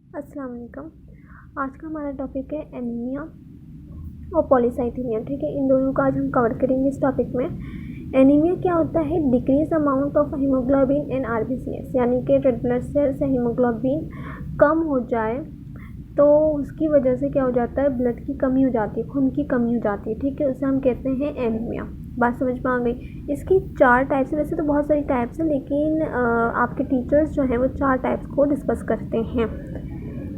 अस्सलाम वालेकुम। आज का हमारा टॉपिक है एनीमिया और पॉलीसाइथेमिया। ठीक है, इन दोनों का आज हम कवर करेंगे इस टॉपिक में। एनीमिया क्या होता है? Decrease amount of haemoglobin in RBCs, यानी कि रेड ब्लड सेल से हीमोग्लोबिन कम हो जाए तो उसकी वजह से क्या हो जाता है, ब्लड की कमी हो जाती है, खून की कमी हो जाती है। ठीक है, उसे हम कहते हैं एनीमिया। बात समझ में आ गई। इसकी 4 टाइप्स है, वैसे तो बहुत सारी टाइप्स हैं, लेकिन आपके टीचर्स जो हैं वो 4 टाइप्स को डिस्कस करते हैं।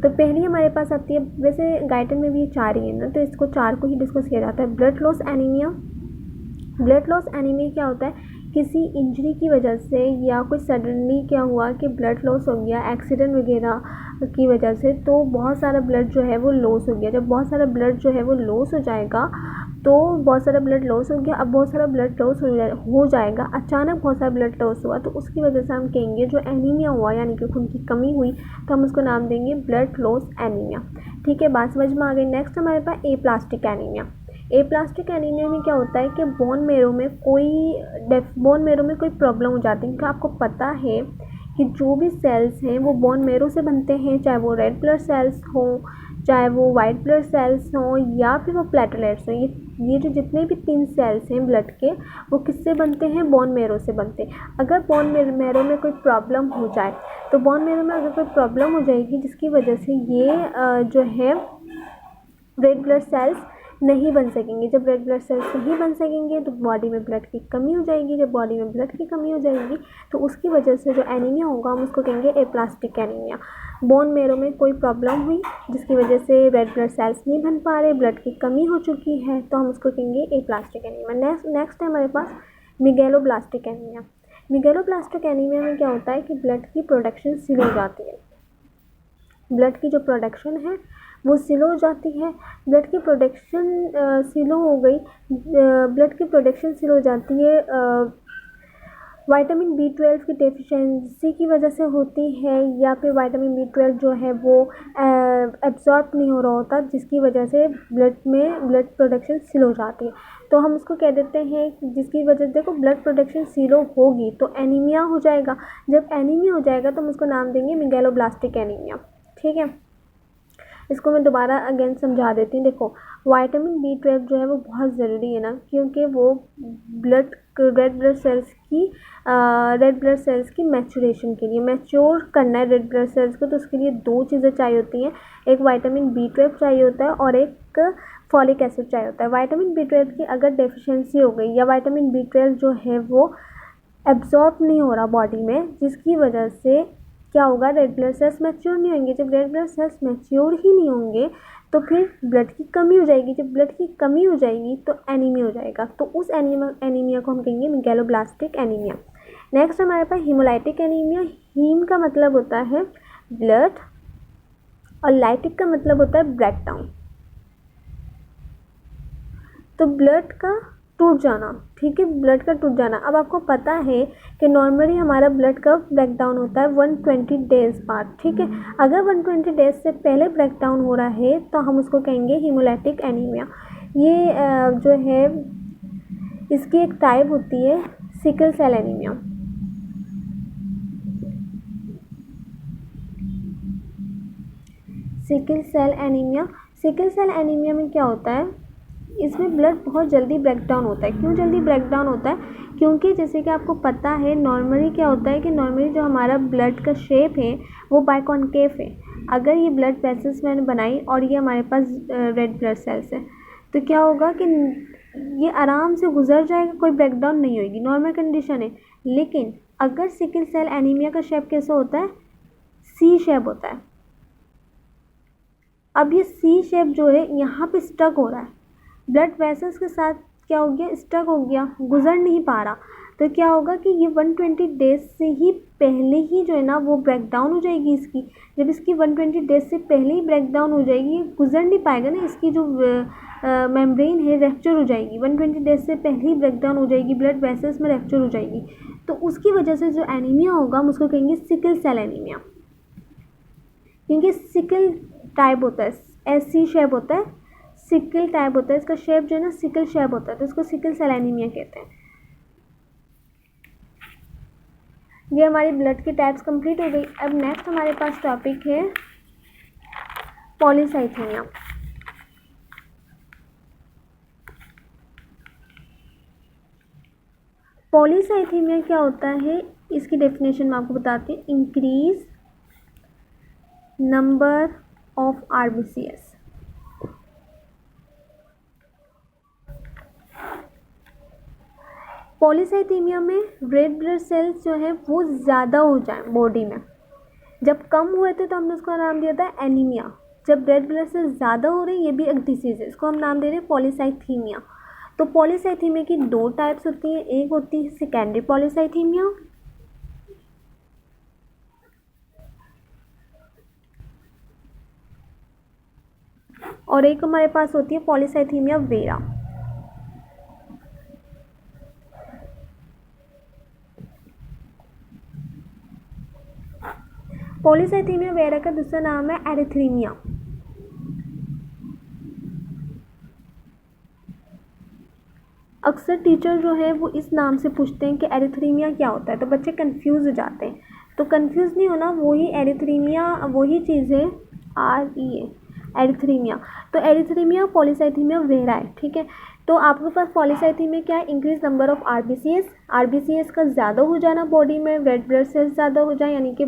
तो पहली हमारे पास आती है, वैसे गाइडन में भी ये 4 ही है ना, तो इसको 4 को ही डिस्कस किया जाता है। Blood loss anaemia. Blood loss anaemia क्या होता है? किसी इंजरी की वजह से या कुछ सडनली क्या हुआ कि ब्लड लॉस हो गया, एक्सीडेंट वगैरह की वजह से, तो बहुत सारा ब्लड जो है वो लॉस हो गया। जब बहुत सारा ब्लड जो है वो लॉस हो जाएगा, तो बहुत सारा ब्लड लॉस हो गया, अब बहुत सारा ब्लड लॉस हो जाएगा, अचानक बहुत सारा ब्लड लॉस हुआ, तो उसकी वजह से हम कहेंगे जो एनीमिया हुआ, यानी कि खून की कमी हुई, तो हम उसको नाम देंगे ब्लड लॉस एनीमिया। ठीक है, बात समझ में आ गई। नेक्स्ट हमारे पास ए प्लास्टिक एनीमिया। ए प्लास्टिक एनीमिया में क्या होता है कि बोन मेरो में कोई प्रॉब्लम हो जाती है, क्योंकि आपको पता है कि जो भी सेल्स हैं वो बोन मेरो से बनते हैं, चाहे वो रेड ब्लड सेल्स हों, चाहे वो वाइट ब्लड सेल्स हों, या फिर वो प्लेटलेट्स हों। ये जो जितने भी 3 सेल्स हैं ब्लड के, वो किससे बनते हैं? बोन मेरो से बनते हैं। अगर बोन मेरो में कोई प्रॉब्लम हो जाए, तो बोन मेरो में अगर कोई प्रॉब्लम हो जाएगी जिसकी वजह से ये जो है रेड ब्लड सेल्स नहीं बन सकेंगे। जब रेड ब्लड सेल्स नहीं बन सकेंगे तो बॉडी में ब्लड की कमी हो जाएगी। जब बॉडी में ब्लड की कमी हो जाएगी तो उसकी वजह से जो एनीमिया होगा हम उसको कहेंगे एप्लास्टिक एनीमिया। बोन मेरो में कोई प्रॉब्लम हुई जिसकी वजह से रेड ब्लड सेल्स नहीं बन पा रहे, ब्लड की कमी हो चुकी है, तो हम उसको कहेंगे एप्लास्टिक एनीमिया। नेक्स्ट है हमारे पास मिगेलोब्लास्टिक एनीमिया। मिगेलोब्लास्टिक एनीमिया में क्या होता है कि ब्लड की प्रोडक्शन स्लो हो जाती है। ब्लड की जो प्रोडक्शन है वो स्लो हो जाती है। ब्लड की प्रोडक्शन स्लो हो गई, ब्लड की प्रोडक्शन स्लो हो जाती है, विटामिन B12 की डेफिशिएंसी की वजह से होती है, या फिर विटामिन B12 जो है वो एब्जॉर्ब नहीं हो रहा होता, जिसकी वजह से ब्लड प्रोडक्शन स्लो हो जाती है। तो हम उसको कह देते हैं जिसकी वजह से, देखो, ब्लड प्रोडक्शन स्लो होगी तो एनीमिया हो जाएगा। जब एनीमिया हो जाएगा तो हम उसको नाम देंगे मिगेलोब्लास्टिक एनीमिया। ठीक है, इसको मैं दोबारा अगेन समझा देती हूँ। देखो, विटामिन B12 जो है वो बहुत ज़रूरी है ना, क्योंकि वो रेड ब्लड सेल्स की मैचुरेशन के लिए, मैच्योर करना है रेड ब्लड सेल्स को, तो उसके लिए 2 चीज़ें चाहिए होती हैं। एक विटामिन B12 चाहिए होता है और एक फॉलिक एसिड चाहिए होता है। विटामिन B12 की अगर डेफिशिएंसी हो गई या विटामिन B12 जो है वो एब्जॉर्ब नहीं हो रहा बॉडी में, जिसकी वजह से क्या होगा, रेड ब्लड सेल्स मैच्योर नहीं होंगे। जब रेड ब्लड सेल्स मैच्योर ही नहीं होंगे तो फिर ब्लड की कमी हो जाएगी। जब ब्लड की कमी हो जाएगी तो एनीमिया हो जाएगा, तो उस एनीमिया को हम कहेंगे मिगेलोब्लास्टिक एनीमिया। नेक्स्ट हमारे पास हीमोलाइटिक एनीमिया। हीम का मतलब होता है ब्लड और लाइटिक का मतलब होता है ब्रेकडाउन, तो ब्लड का टूट जाना। ठीक है, ब्लड का टूट जाना। अब आपको पता है कि नॉर्मली हमारा ब्लड का ब्रेकडाउन होता है 120 डेज बाद। ठीक है, अगर 120 डेज से पहले ब्रेकडाउन हो रहा है तो हम उसको कहेंगे हीमोलाइटिक एनीमिया। ये जो है इसकी एक टाइप होती है sickle cell anaemia. Sickle cell anaemia में क्या होता है, इसमें ब्लड बहुत जल्दी ब्रेकडाउन होता है। क्यों जल्दी ब्रेकडाउन होता है? क्योंकि जैसे कि आपको पता है नॉर्मली क्या होता है कि नॉर्मली जो हमारा ब्लड का शेप है वो बाइकॉन्केव है। अगर ये ब्लड वेसल्स मैंने बनाई और ये हमारे पास रेड ब्लड सेल्स है, तो क्या होगा कि ये आराम से गुजर जाएगा, कोई ब्रेकडाउन नहीं होगी, नॉर्मल कंडीशन है। लेकिन अगर सिकल सेल एनीमिया का शेप कैसा होता है? सी शेप होता है। अब ये सी शेप जो है यहाँ पे स्टक हो रहा है, ब्लड वेसल्स के साथ क्या हो गया, स्टक हो गया, गुजर नहीं पा रहा। तो क्या होगा कि ये 120 डेज से ही पहले ही जो है ना वो ब्रेक डाउन हो जाएगी इसकी। जब इसकी 120 डेज से पहले ही ब्रेक डाउन हो जाएगी, ये गुजर नहीं पाएगा ना, इसकी जो मेम्ब्रेन है रैप्चर हो जाएगी। 120 डेज से पहले ही ब्रेक डाउन हो जाएगी, ब्लड वेसल्स में रैप्चर हो जाएगी। तो उसकी वजह से जो एनीमिया होगा हम उसको कहेंगे सिकल सेल एनीमिया, क्योंकि सिकल टाइप होता है, ऐसी शेप होता है, सिकल टाइप होता है, इसका शेप जो है ना सिकल शेप होता है, तो इसको सिकल सेल एनीमिया कहते हैं। ये हमारी ब्लड की टाइप्स कंप्लीट हो गई। अब नेक्स्ट हमारे पास टॉपिक है पॉलीसाइथीमिया। पॉलीसाइथीमिया क्या होता है, इसकी डेफिनेशन मैं आपको बताती हूँ। Increase number of RBCs। Polycythaemia में रेड ब्लड सेल्स जो है वो ज़्यादा हो जाए बॉडी में। जब कम हुए थे तो हमने उसका नाम दिया था एनीमिया। जब रेड ब्लड सेल्स ज़्यादा हो रहे हैं, ये भी एक डिसीज़ है, इसको हम नाम दे रहे हैं पॉलीसाइथीमिया। तो पॉलीसाइथीमिया की दो टाइप्स होती हैं, एक होती है सेकेंडरी पॉलीसाइथीमिया और एक हमारे पास होती है पॉलीसाइथीमिया वेरा। पॉलीसाइथीमिया वेरा का दूसरा नाम है एरिथ्रीमिया। अक्सर टीचर जो है वो इस नाम से पूछते हैं कि एरिथ्रीमिया क्या होता है, तो बच्चे कंफ्यूज हो जाते हैं। तो कंफ्यूज नहीं होना, वही एरिथ्रीमिया वही चीज़ है, REA, एरिथ्रीमिया। तो एरिथ्रीमिया पॉलीसाइथीमिया वेरा है, ठीक है। तो आपके पास पॉलीसाइथीमिया क्या है, इंक्रीज नंबर ऑफ RBCs का ज़्यादा हो जाना बॉडी में, रेड ब्लड सेल्स ज़्यादा हो जाए, यानी कि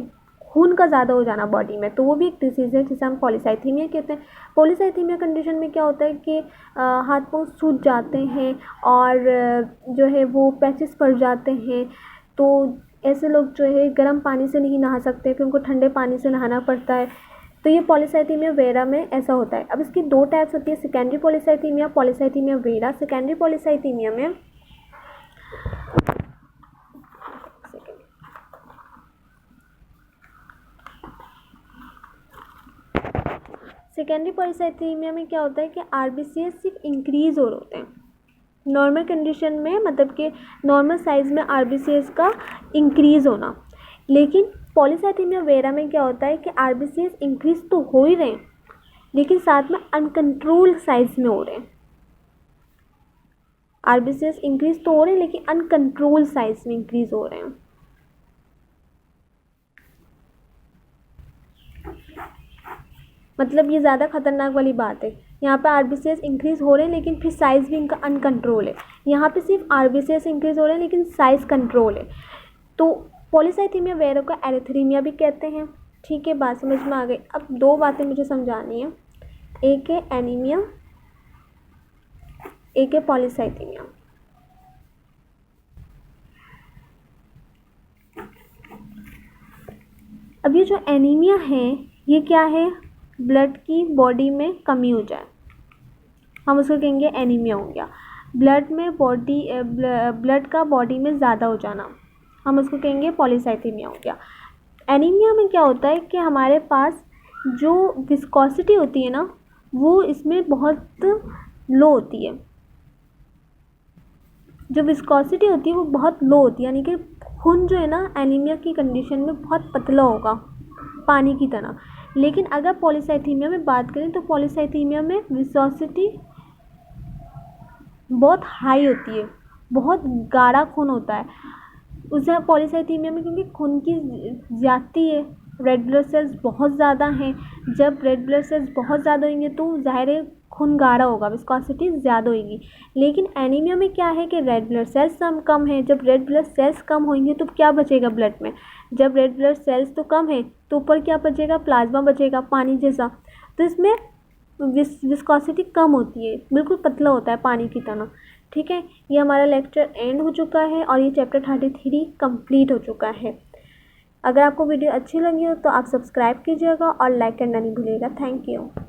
खून का ज़्यादा हो जाना बॉडी में, तो वो भी एक डिसीज़ है जिसे हम पॉलीसाइथीमिया कहते हैं। पॉलीसाइथीमिया कंडीशन में क्या होता है कि हाथ पाँव सूज जाते हैं और जो है वो पैचेस पड़ जाते हैं। तो ऐसे लोग जो है गर्म पानी से नहीं नहा सकते, फिर उनको ठंडे पानी से नहाना पड़ता है। तो ये पॉलीसाइथीमिया वेरा में ऐसा होता है। अब इसकी दो टाइप्स होती है, secondary polycythaemia, polycythaemia vera. Secondary polycythaemia में सेकेंडरी पॉलीसाइथीमिया में क्या होता है कि RBCs सिर्फ इंक्रीज़ और होते हैं। नॉर्मल कंडीशन में मतलब कि नॉर्मल साइज़ में RBCs का इंक्रीज़ होना, लेकिन पॉलीसाइथीमिया वेरा में क्या होता है कि RBCs इंक्रीज़ तो हो ही रहे हैं लेकिन साथ में अनकंट्रोल्ड साइज़ में हो रहे हैं। RBCs इंक्रीज़ तो हो रहे हैं लेकिन अनकंट्रोल्ड साइज़ में इंक्रीज़ हो रहे हैं। मतलब ये ज़्यादा खतरनाक वाली बात है। यहाँ पे RBCs इंक्रीज़ हो रहे हैं लेकिन फिर साइज़ भी इनका अनकंट्रोल है। यहाँ पे सिर्फ RBCs इंक्रीज़ हो रहे हैं लेकिन साइज़ कंट्रोल है। तो पॉलीसाइथीमिया वेरा को एरिथ्रीमिया भी कहते हैं, ठीक है। बात समझ में आ गई। अब दो बातें मुझे समझानी है, एक है एनीमिया, एक है पॉलीसाइथीमिया। अब ये जो एनीमिया है ये क्या है, ब्लड की बॉडी में कमी हो जाए, हम उसको कहेंगे एनीमिया हो गया। ब्लड का बॉडी में ज़्यादा हो जाना, हम उसको कहेंगे पॉलीसाइथीमिया हो गया। एनीमिया में क्या होता है कि हमारे पास जो विस्कोसिटी होती है ना वो इसमें बहुत लो होती है। जो विस्कोसिटी होती है वो बहुत लो होती है, यानी कि खून जो है ना एनीमिया की कंडीशन में बहुत पतला होगा पानी की तरह। लेकिन अगर पॉलीसाइथीमिया में बात करें तो पॉलीसाइथीमिया में विस्कोसिटी बहुत हाई होती है, बहुत गाढ़ा खून होता है उसे पॉलीसाइथीमिया में, क्योंकि खून की ज़्यादती है, रेड ब्लड सेल्स बहुत ज़्यादा हैं। जब रेड ब्लड सेल्स बहुत ज़्यादा होंगे तो ज़ाहिर है खून गाढ़ा होगा, विस्कोसिटी ज़्यादा होगी। लेकिन एनीमिया में क्या है कि रेड ब्लड सेल्स कम है। जब रेड ब्लड सेल्स कम होंगे तो क्या बचेगा ब्लड में, जब रेड ब्लड सेल्स तो कम है तो ऊपर क्या बचेगा, प्लाज्मा बचेगा पानी जैसा। तो इसमें विस्कोसिटी कम होती है, बिल्कुल पतला होता है पानी की तरह, ठीक है। ये हमारा लेक्चर एंड हो चुका है और ये चैप्टर 33 कंप्लीट हो चुका है। अगर आपको वीडियो अच्छी लगी हो तो आप सब्सक्राइब कीजिएगा और लाइक करना नहीं भूलिएगा। Thank you.